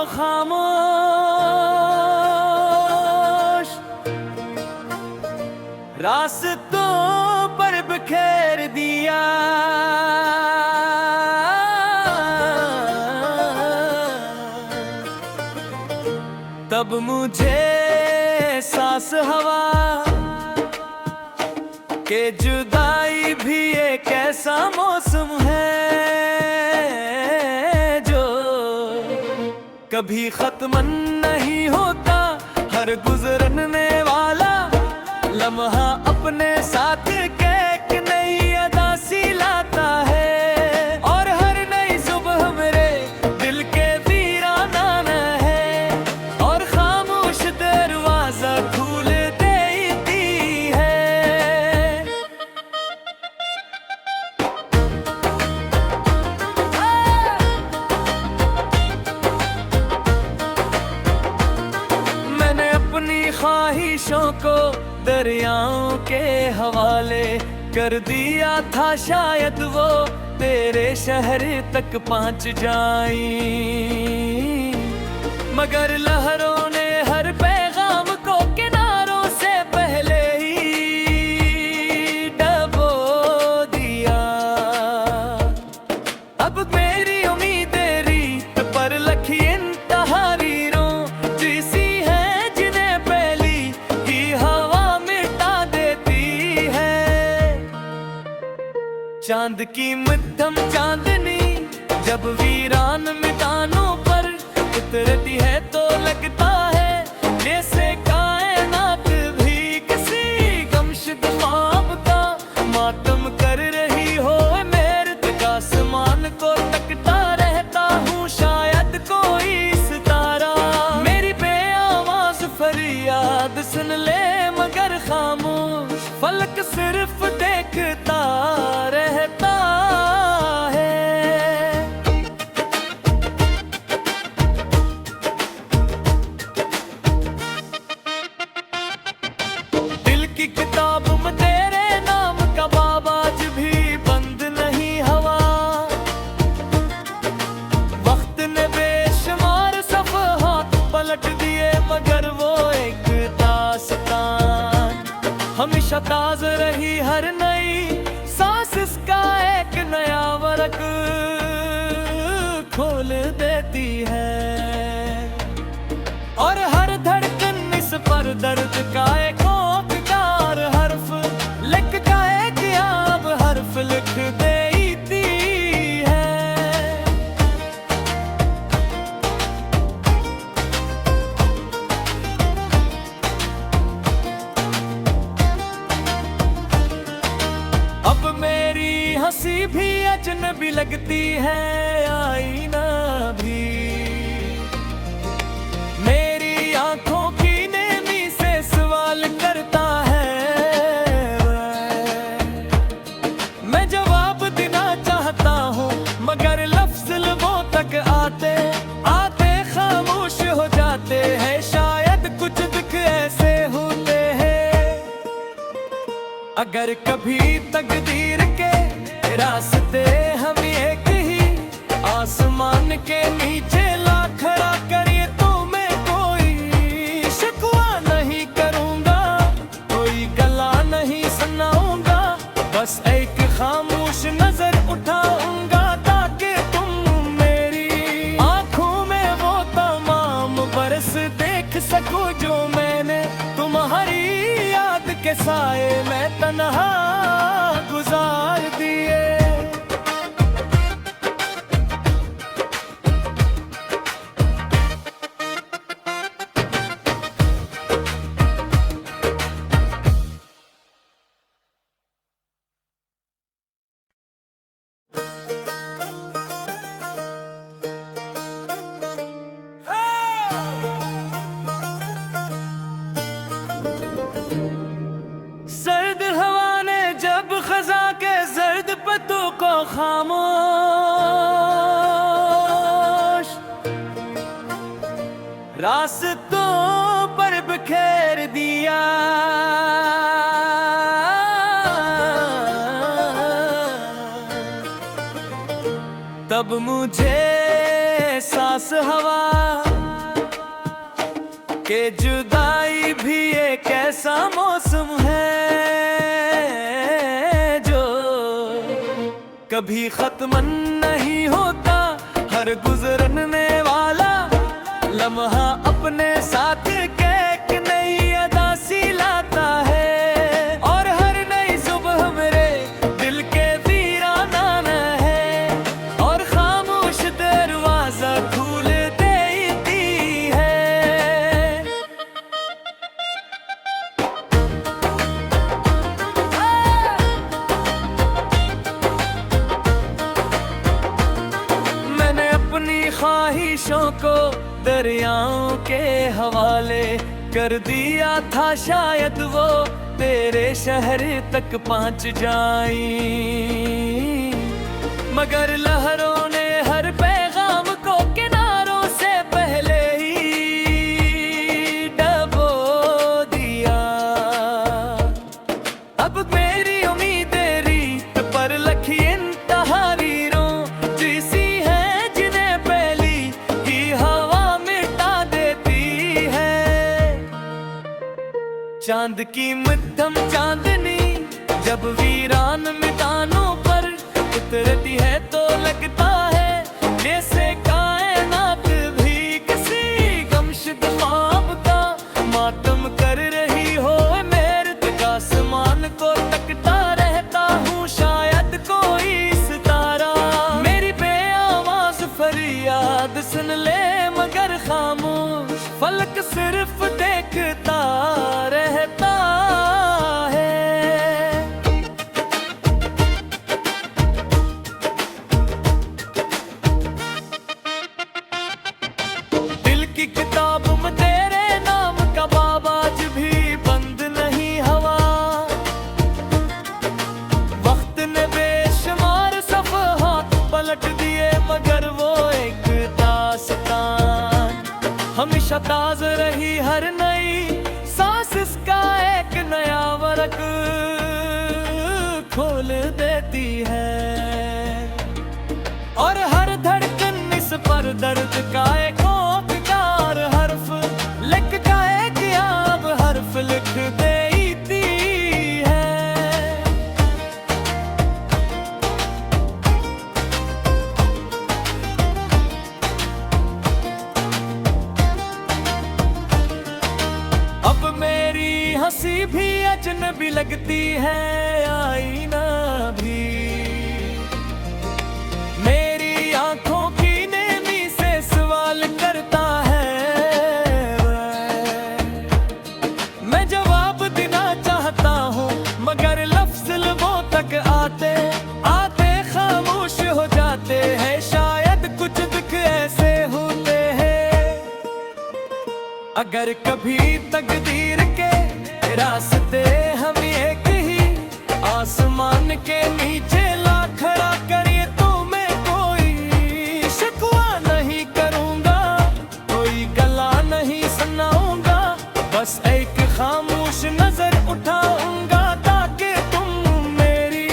खामोश रास्तों पर बिखेर दिया। तब मुझे एहसास हवा के जुदाई भी एक ऐसा मौसम है जो कभी खत्म नहीं होता। हर गुजरने वाला लम्हा अपने साथ के एक नई अदा सी लाता है, और हर नई सुबह मेरे दिल के वीराना है, और खामोश दरवाजा खोल देती है। मैंने अपनी ख्वाहिशों को दरियाओं के हवाले कर दिया था, शायद वो तेरे शहर तक पहुंच जाई, मगर लहरों ने हर पैगाम को किनारों से पहले ही डबो दिया। अब मेरी उम्मीदें रीत पर लखी इन तहरीरों जैसी है, जिन्हें पहली ही हवा मिटा देती है। चांद की मध्यम चांदनी जब वीरान मिटानों पर उतरती है तो लगता है जैसे कायनात भी किसी गमशुद ख्वाब का मातम कर रही हो। मेरे का आसमान को तकता रहता हूँ, शायद कोई सितारा मेरी बेआवाज फरियाद सुन ले, मगर खामोश फलक सिर्फ देखता रहता है। दिल की किताब में तेरे नाम का बाब आज भी बंद नहीं हवा। वक्त ने बेशुमार सफ़हात पलट दिए, मगर वो एक दास्तान हमेशा ताज़ा रही। हर नई सांस इसका एक नया वरक खोल देती है, और हर धड़कन इस पर दर्द का एक औकदार हर्फ लिख जाए कि अब हर्फ लिख देती है। अब मेरी हंसी भी अजनबी लगती है, आईना भी मेरी आंखों की नेमी से सवाल करता है। मैं जवाब देना चाहता हूँ, मगर लफ्ज़ लबों तक आते आते खामोश हो जाते हैं। शायद कुछ दुख ऐसे होते हैं, अगर कभी तकदीर के रास्ते हम एक ही आसमान के नीचे ला खड़ा करिए तो मैं कोई शिकवा नहीं करूँगा, कोई गला नहीं सुनाऊंगा, बस एक खामोश नजर उठाऊंगा ताकि तुम मेरी आंखों में वो तमाम बरस देख सको जो मैंने तुम्हारी याद के साए में तन्हा गुजार दिए। सर्द हवा ने जब खजा के जर्द पत्तों को खामोश रास्तों पर बिखेर दिया। तब मुझे एहसास हवा के जुदाई भी एक ऐसा मौसम है जो कभी खत्म नहीं होता। हर गुजरने वाला लम्हा अपने साथ के एक नई अदा सी लाता है, और हर नई सुबह मेरे दिल के वीराना है, और खामोश दरवाजा खोल देती है। मैंने अपनी ख्वाहिशों को दरियाओं के हवाले कर दिया था, शायद वो तेरे शहर तक पहुंच जाई, मगर लहरों ने हर पैगाम को किनारों से पहले ही डबो दिया। अब मेरी उम्मीदें रीत पर लखी इन तहरीरों जैसी है, जिन्हें पहली ही हवा मिटा देती है। चांद की मध्यम चांदनी जब वीरान मैदानों पर उतरती है तो लगता है जैसे कायनात भी किसी गमशुदा ख्वाब का मातम कर रही हो। मेरे तक आसमान को तकता रहता हूँ, शायद कोई सितारा मेरी बेआवाज फरियाद सुन ले, मगर खामोश फलक सिर्फ देखता रहता है। दिल की किताब में तेरे नाम का बाब आज भी बंद नहीं हवा। वक्त ने बेशुमार सफ़हात पलट दिए, मगर वो एक दास्तान हमेशा ताज़ा रही। हर नई सांस इसका एक नया वर्क खोल देती है, और हर धड़कन इस पर दर्द का एक औकार हर्फ लिख जाएगी, अब हर्फ लिख देती है। अब मेरी हंसी भी अजनबी लगती है, आईना भी मेरी आंखों की नेमी से सवाल करता है। मैं जवाब देना चाहता हूँ, मगर लफ्ज़ लबों तक आते आते खामोश हो जाते हैं। शायद कुछ दुख ऐसे होते हैं, अगर कभी तकदीर के रास्ते हम एक ही आसमान के नीचे ला खड़ा करिए तो मैं कोई शिकवा नहीं करूंगा, कोई गला नहीं सुनाऊंगा, बस एक खामोश नजर उठाऊंगा, ताकि तुम मेरी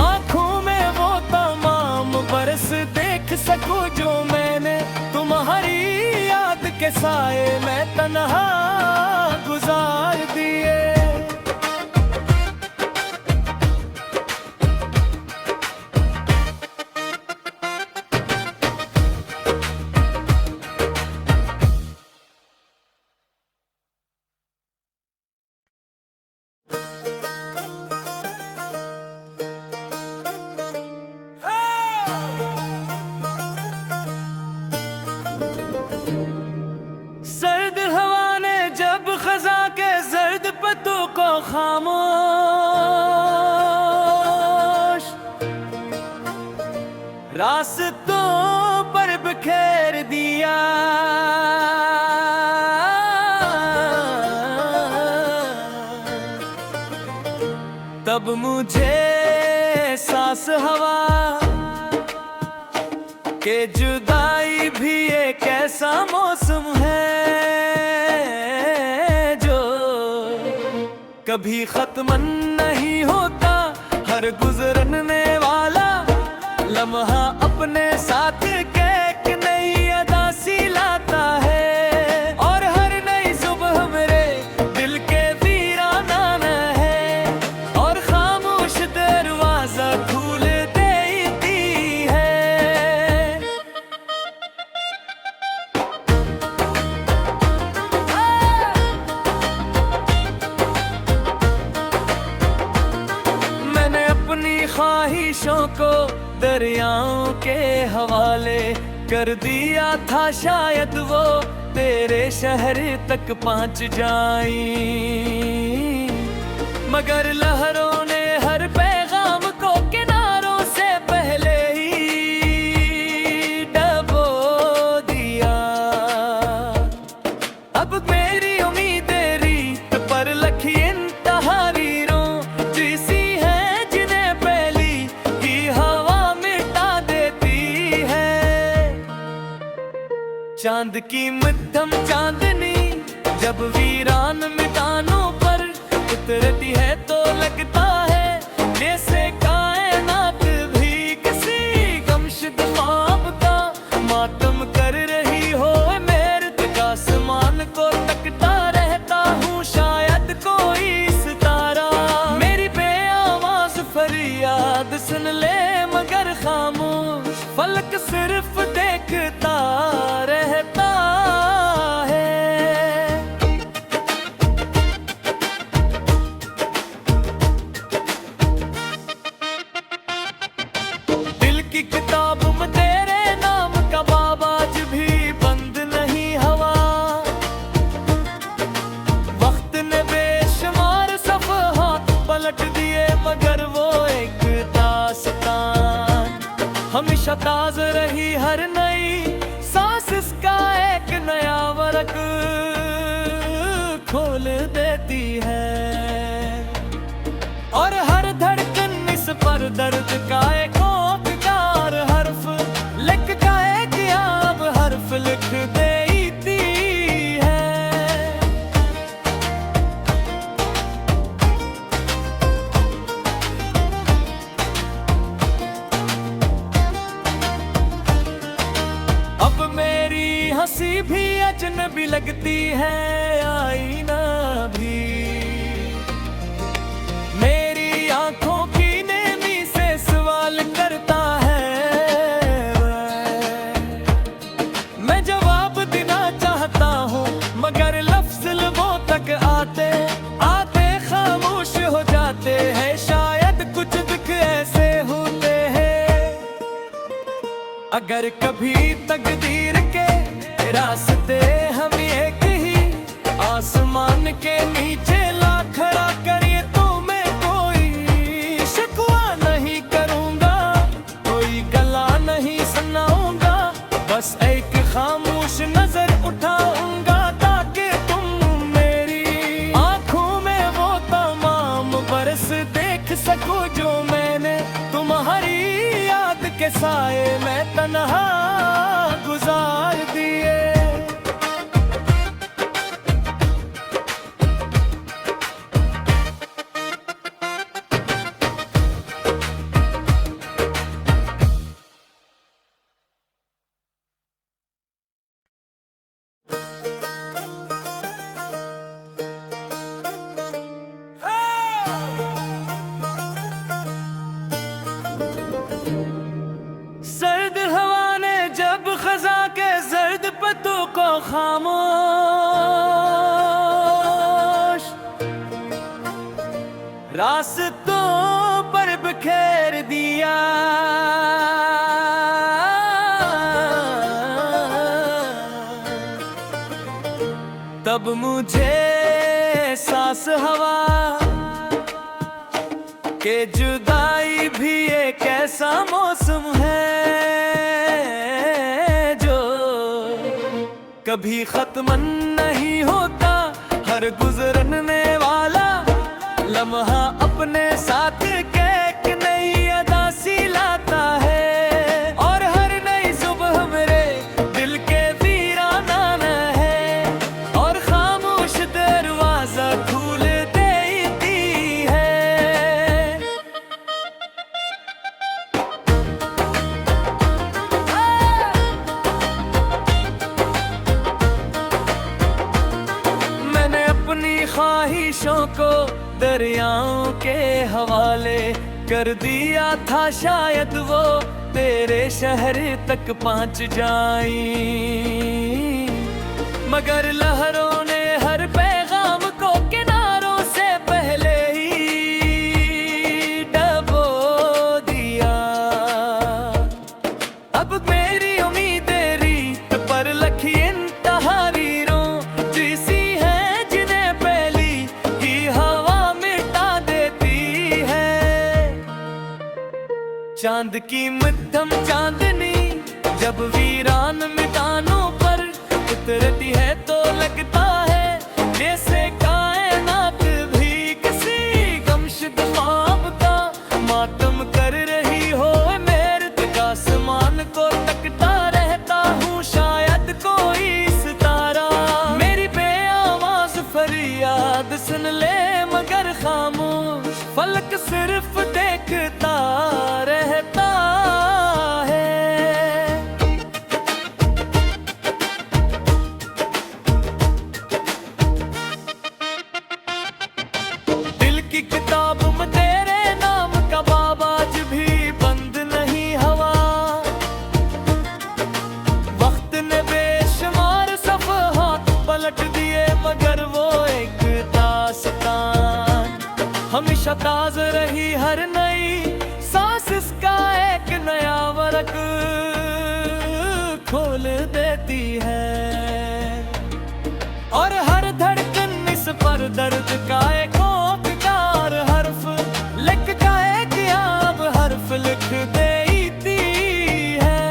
आंखों में वो तमाम बरस देख सको जो मैंने तुम्हारी याद के साए में तन्हा गुजार दिए। सर्द हवा ने जब खजा के जर्द पत्तों को खामोश रास्तों पर बिखेर दिया, तब मुझे सांस हवा के जुदाई भी एक ऐसा मौसम है जो कभी खत्म नहीं होता। हर गुजरने वाला लम्हा अपने साथ के एक नई अदा सी लाता है, और हर नई सुबह ख्वाहिशों को दरियाओं के हवाले कर दिया था, शायद वो तेरे शहर तक पहुंच जाई। मगर लहरों ने हर पैगाम को किनारों से पहले ही डबो दिया। अब मेरी उम्मीदें रीत पर लखी इन तहरीरों जैसी हैं, जिन्हें पहली ही हवा मिटा देती है। चांद की मध्यम चांदनी जब वीरान मिटानों पर उतरती है तो लगता है जैसे कायनात भी किसी गमशुदा ख्वाब का मातम कर रही हो। मेरे तक आसमान को तकता रहता हूँ, शायद कोई सितारा मेरी बेआवाज़ फरियाद सुन ले, मगर खामोश फलक सिर्फ देखता रहता है। दिल की किताब में तेरे नाम का बाब आज भी बंद नहीं हवा। वक्त ने बेशुमार सफ़हात पलट दिए, मगर वो एक दास्तान हमेशा ताज़ा रही। हर नई सांस इसका एक नया वरक खोल देती है, और हर धड़कन इस पर दर्द का एक औंकदार हर्फ लिख गए कि अब हर्फ लिख देती है। अब मेरी हंसी भी अजनबी लगती है, आईना भी मेरी आंखों की नेमी से सवाल करता है। मैं जवाब देना चाहता हूँ, मगर लफ्ज़ लबों तक आते आते खामोश हो जाते हैं। शायद कुछ दुख ऐसे होते हैं, अगर कभी तकदीर के रास्ते हम एक ही आसमान के नीचे ला खड़ा करिए तो मैं कोई शिकवा नहीं करूँगा, कोई गला नहीं सुनाऊंगा। बस एक खामोश नजर उठाऊंगा ताकि तुम मेरी आंखों में वो तमाम बरस देख सको जो मैंने तुम्हारी याद के साए में तन्हा गुजार दिए। सर्द हवा ने जब खजा के जर्द पत्तों को खामोश रास्तों पर बिखेर दिया, तब मुझे एहसास हवा के जुदाई भी एक ऐसा मौसम है जो कभी खत्म नहीं होता। हर गुजरने वाला लम्हा अपने साथ के एक नई अदा सी लाता है, और हर नई सुबह मेरे दिल के वीराना है, और खामोश दरवाजा खोल देती है। मैंने अपनी ख्वाहिशों को दरियाओं के हवाले कर दिया था, शायद वो तेरे शहर तक पहुंच जाई। मगर लहरों ने हर पैगाम को किनारों से पहले ही डबो दिया। चांद की मध्यम चांदनी जब वीरान मैदानों पर उतरती है तो लगता है जैसे कायनात भी किसी गमशुद ख्वाब का मातम कर रही हो। मेरे तक आसमान को तकता रहता हूँ, शायद कोई सितारा मेरी बेआवाज फरियाद सुन ले, मगर खामोश फलक सिर्फ देखता रहता है। दिल की किताब में तेरे नाम का बाब आज भी बंद नहीं हवा। वक्त ने बेशुमार सफ़हात पलट दिए, मगर वो एक दास्तान हमेशा ताज़ा रही। हर नई सांस इसका एक नया वर्क खोल देती है, और हर धड़कन इस पर दर्द का एक औपकार हर्फ लिख जाएगी, अब हर्फ लिख देती है।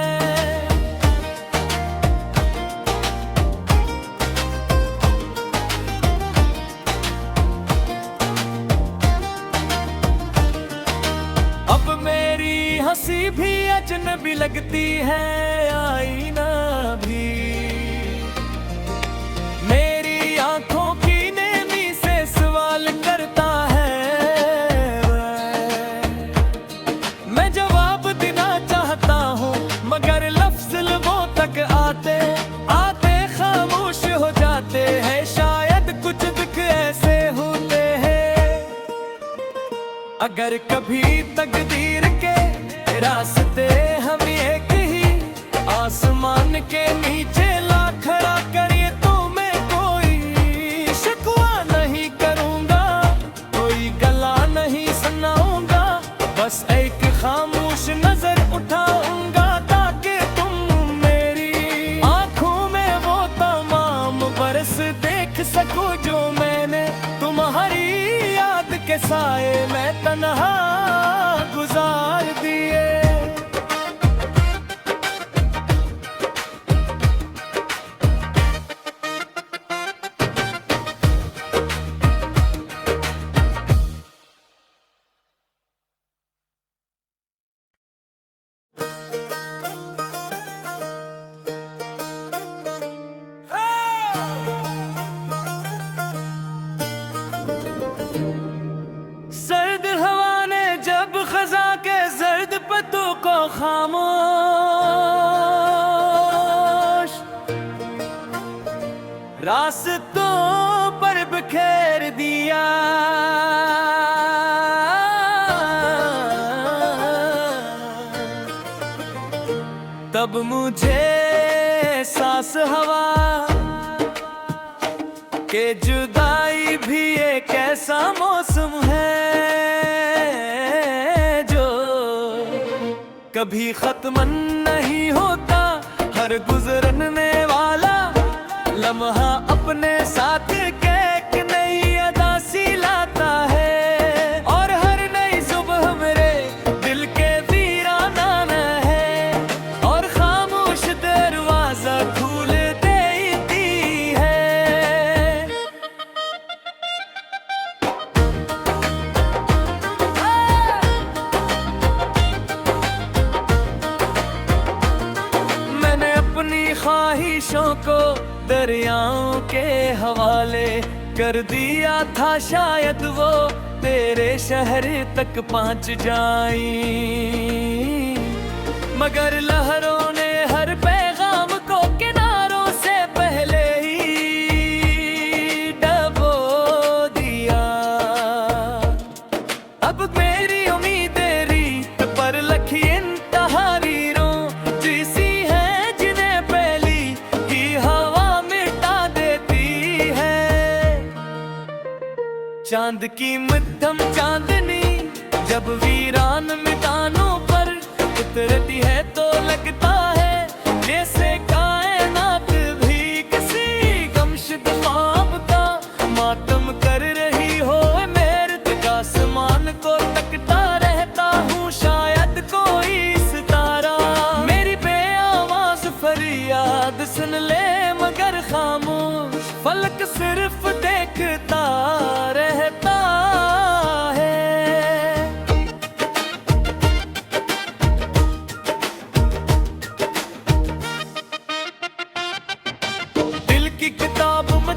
अब मेरी हंसी भी अजनबी लगती है, आईना भी मेरी आंखों की नेमी से सवाल करता है। मैं जवाब देना चाहता हूँ, मगर लफ्ज लबों तक आते आते खामोश हो जाते हैं। शायद कुछ दुख ऐसे होते हैं, अगर कभी तकदीर के रास्ते हम एक ही आसमान के नीचे ला खड़ा करिए तो मैं कोई शिकवा नहीं करूंगा, कोई गला नहीं सुनाऊंगा, बस एक खामोश नजर उठाऊंगा ताकि तुम मेरी आंखों में वो तमाम बरस देख सको जो मैंने तुम्हारी याद के साए में तन्हा गुजार दिए। सर्द हवा ने जब खजा के जर्द पत्तों को खामोश रास्तों पर बिखेर दिया, तब मुझे सांस हवा के जुदाई भी एक ऐसा मौसम है जो कभी खत्म नहीं होता। हर गुजरने वाला लम्हा अपने साथ के एक नई अदा सी लाता है, और हर नई सुबह मेरे दिल के वीराना है, और खामोश दरवाजा खोल देती है। मैंने अपनी ख्वाहिशों को दरियाओं के हवाले कर दिया था, शायद वो तेरे शहर तक पहुंच जाई, मगर लहरों ने हर पैगाम को किनारों से पहले ही डबो दिया। अब मेरी उम्मीदें रीत पर लखी इन तहरीरों जैसी हैं, जिन्हें पहली ही हवा मिटा देती है। चांद की मध्यम चांदनी जब वीरान मैदानों पर उतरती है तो लगता है जैसे कायनात भी किसी गमशुद ख्वाब का मातम कर रही हो। मेरे तक आसमान को तकता रहता हूँ, शायद कोई खामोश फलक सिर्फ देखता रहता है। दिल की किताब में